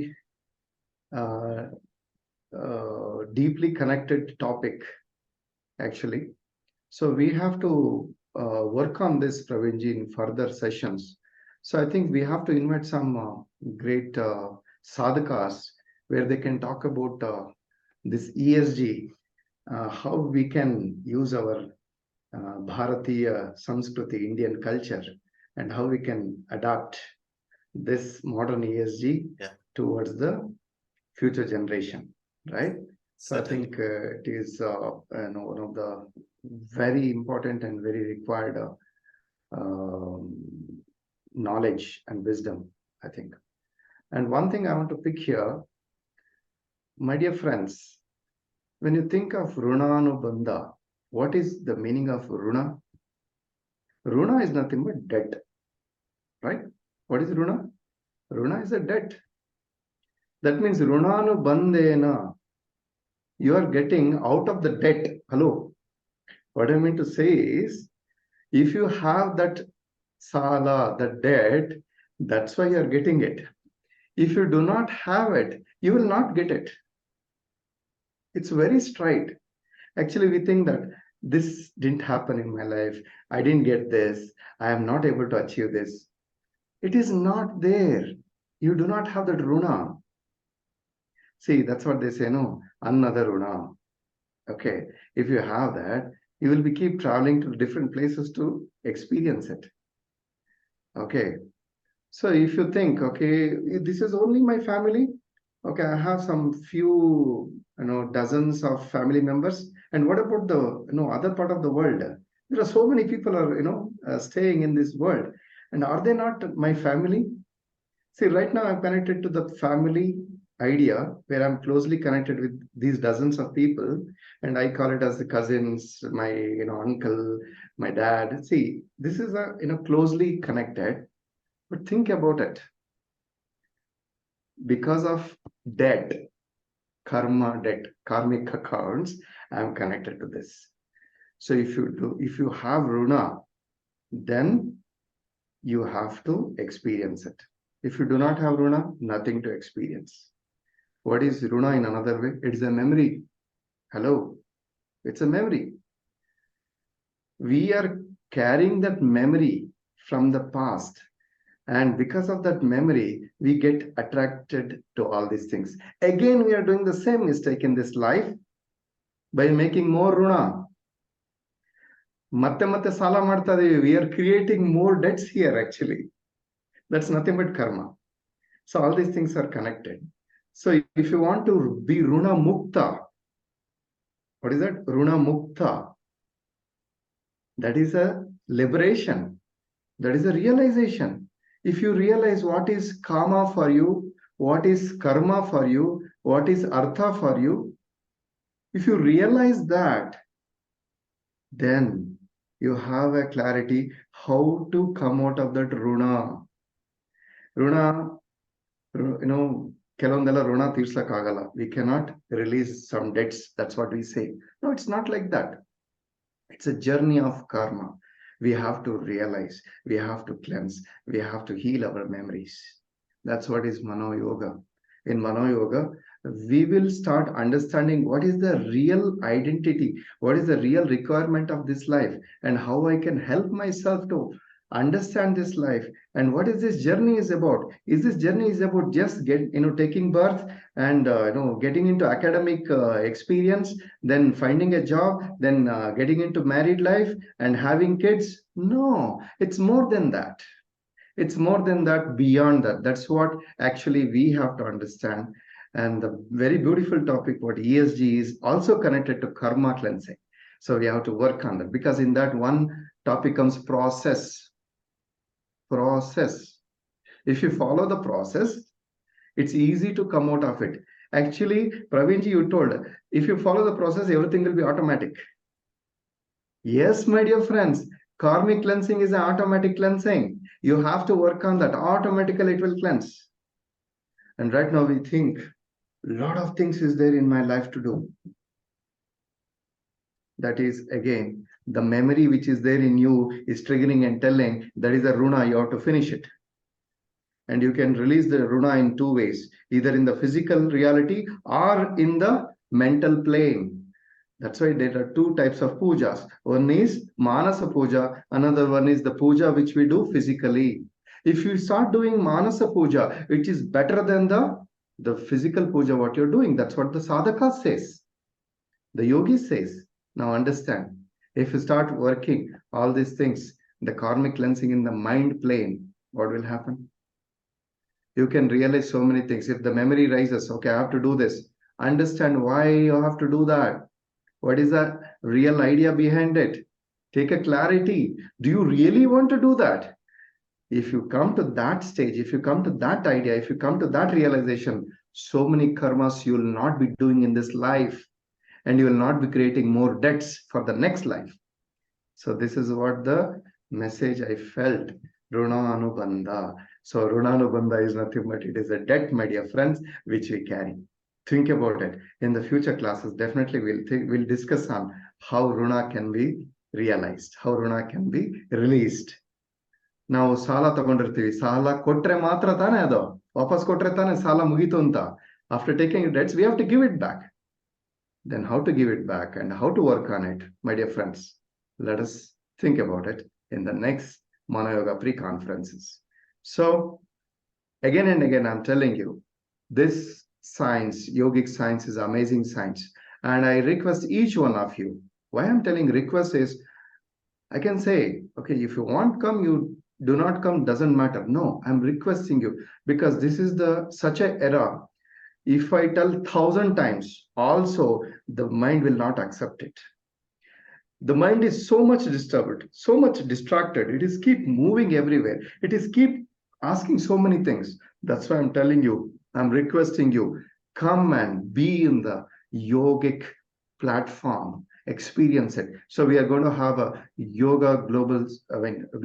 deeply connected topic, actually. So we have to work on this, Praveenji, in further sessions. So I think we have to invite some great sadhakas where they can talk about this ESG, how we can use our Bharatiya Sanskriti, Indian culture, and how we can adapt this modern ESG towards the future generation, right? So I think it is one of the very important and very required knowledge and wisdom, I think. And one thing I want to pick here, my dear friends, when you think of Runanubandha, what is the meaning of Runa? Runa is nothing but debt, right? What is Runa? Runa is a debt. That means Runanubandhena, you are getting out of the debt. Hello. What I mean to say is, if you have that sala, that debt, that's why you are getting it. If you do not have it, you will not get it. It's very straight. Actually, we think that this didn't happen in my life. I didn't get this. I am not able to achieve this. It is not there. You do not have that Runa. See, that's what they say, no? Another Runa. Okay. If you have that, you will be keep traveling to different places to experience it. Okay. So if you think, okay, this is only my family. Okay, I have some few, dozens of family members. And what about the, other part of the world? There are so many people are, staying in this world. And are they not my family? See, right now I'm connected to the family idea where I'm closely connected with these dozens of people. And I call it as the cousins, my, uncle, my dad. See, this is a, closely connected. But think about it. Because of debt, karma debt, karmic accounts, I'm connected to this. So if you have Runa, then you have to experience it. If you do not have Runa, nothing to experience. What is Runa in another way? It's a memory. Hello, it's a memory. We are carrying that memory from the past. And because of that memory, we get attracted to all these things. Again, we are doing the same mistake in this life by making more Runa. Matte sala ಮಾಡ್ತಾ ಇದೀವಿ. We are creating more debts here actually. That's nothing but karma. So all these things are connected. So if you want to be Runa Mukta, what is that? Runa Mukta. That is a liberation. That is a realization. If you realize what is karma for you, what is karma for you, what is artha for you, if you realize that, then you have a clarity how to come out of that Runa. Runa, ಕೆಲವೊಂದೆಲ್ಲ ಋಣ ತೀರ್ಸಕ್ಕಾಗಲ್ಲ. We cannot release some debts. That's what we say. No, it's not like that. It's a journey of karma. We have to realize, we have to cleanse, we have to heal our memories. That's what is ManoYoga. In ManoYoga, we will start understanding what is the real identity, what is the real requirement of this life, and how I can help myself to understand this life, and what is this journey is about. Is this journey is about just taking birth and getting into academic experience, then finding a job, then getting into married life and having kids? No, it's more than that. It's more than that, beyond that. That's what actually we have to understand. And the very beautiful topic, what ESG is also connected to karma cleansing. So we have to work on that, because in that one topic comes process. If you follow the process, it's easy to come out of it. Actually, Praveenji, you told, if you follow the process, everything will be automatic. Yes, my dear friends, karmic cleansing is an automatic cleansing. You have to work on that. Automatically it will cleanse. And right now we think a lot of things is there in my life to do. That is, again, the memory which is there in you is triggering and telling that is a Runa, you have to finish it. And you can release the Runa in two ways, either in the physical reality or in the mental plane. That's why there are two types of pujas. One is Manasa Puja, another one is the puja which we do physically. If you start doing Manasa Puja, which is better than the physical puja, what you're doing, that's what the sadhaka says. The yogi says. Now understand, if you start working all these things, the karmic cleansing in the mind plane, what will happen? You can realize so many things. If the memory rises, okay, I have to do this. Understand why you have to do that. What is the real idea behind it? Take a clarity. Do you really want to do that? If you come to that stage, if you come to that idea, if you come to that realization, so many karmas you will not be doing in this life, and you will not be creating more debts for the next life. So this is what the message I felt. Runa Anubandha. So Runa Anubandha is nothing but it is a debt, my dear friends, which we carry. Think about it. In the future classes, definitely we'll discuss on how Runa can be realized, how Runa can be released. ನಾವು ಸಾಲ ತಗೊಂಡಿರ್ತೀವಿ, ಸಾಲ ಕೊಟ್ರೆ ಮಾತ್ರ ತಾನೇ ಅದು ವಾಪಸ್ ಕೊಟ್ರೆ ತಾನೇ ಸಾಲ ಮುಗೀತು ಅಂತ. After taking debts, we have to give it back. Then how to give it back and how to work on it, my dear friends, let us think about it in the next ManoYoga pre-conferences. So again and again, I'm telling you, this science, yogic science, is amazing science. And I request each one of you, why I'm telling request is, I can say, okay, if you want come, you do not come, doesn't matter. No, I'm requesting you, because this is such a era. If I tell 1,000 times, also the mind will not accept it. The mind is so much disturbed, so much distracted. It is keep moving everywhere. It is keep asking so many things. That's why I'm telling you, I'm requesting you, come and be in the yogic platform, experience it. So we are going to have a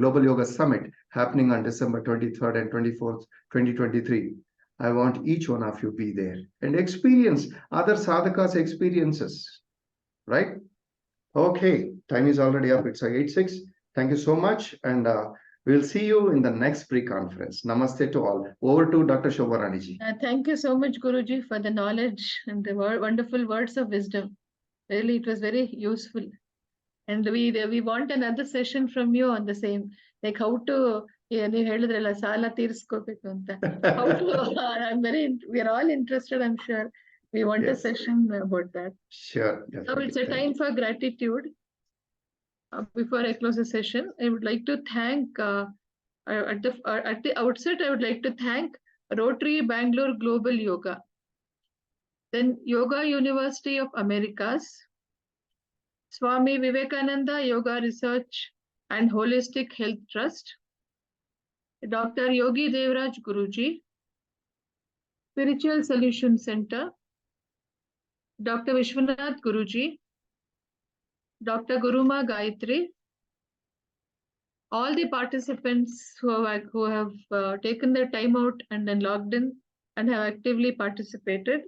Global Yoga Summit happening on December 23rd and 24th, 2023. I want each one of you be there and experience other sadhakas' experiences, right? Okay, time is already up. It's 8:06. Thank you so much. And we'll see you in the next pre-conference. Namaste to all. Over to Dr. Shobharaniji. Thank you so much, Guruji, for the knowledge and the wonderful words of wisdom. Really, it was very useful. And we want another session from you on the same, like how to ನೀವು ಹೇಳಿದ್ರಲ್ಲ ಸಾಲ ತೀರಿಸ್ಕೋಬೇಕು ಅಂತ. How to we are all interested, I'm sure. We want a session about that. Sure. So it's a time for gratitude. Before I close the session, I would like to thank at the outset, I would like to thank Rotary Bangalore Global Yoga, then Yoga University of Americas, Swami Vivekananda Yoga Research and Holistic Health Trust, Dr. Yogi Devraj Guruji, Spiritual Solution Center, Dr. Vishwanath Guruji, Dr. Guruma Gayatri, all the participants who have taken their time out and then logged in and have actively participated.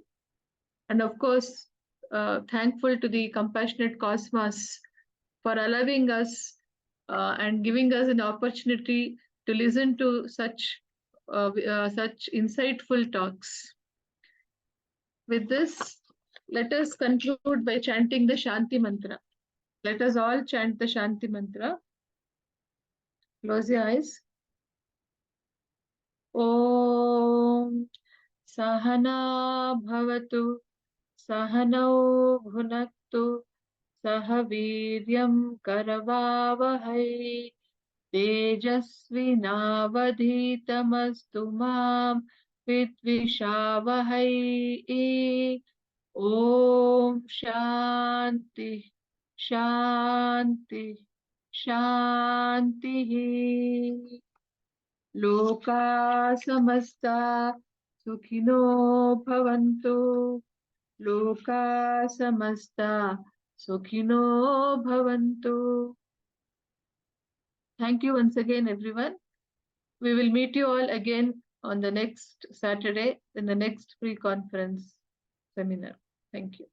And of course, thankful to the Compassionate Cosmos for allowing us and giving us an opportunity to listen to such insightful talks. With this, let us conclude by chanting the Shanti Mantra. Let us all chant the Shanti Mantra. Close your eyes. Om Sahana Bhavatu Sahanau Bhunaktu Sahaviryam Karavavahai Tejasvinavadhitamastu mam Vidvishavahai. Om Shanti Shanti Shanti. Loka samasta sukhino bhavantu. Loka samasta sukhino bhavantu. Thank you once again, everyone. We will meet you all again on the next Saturday in the next pre-conference seminar. Thank you.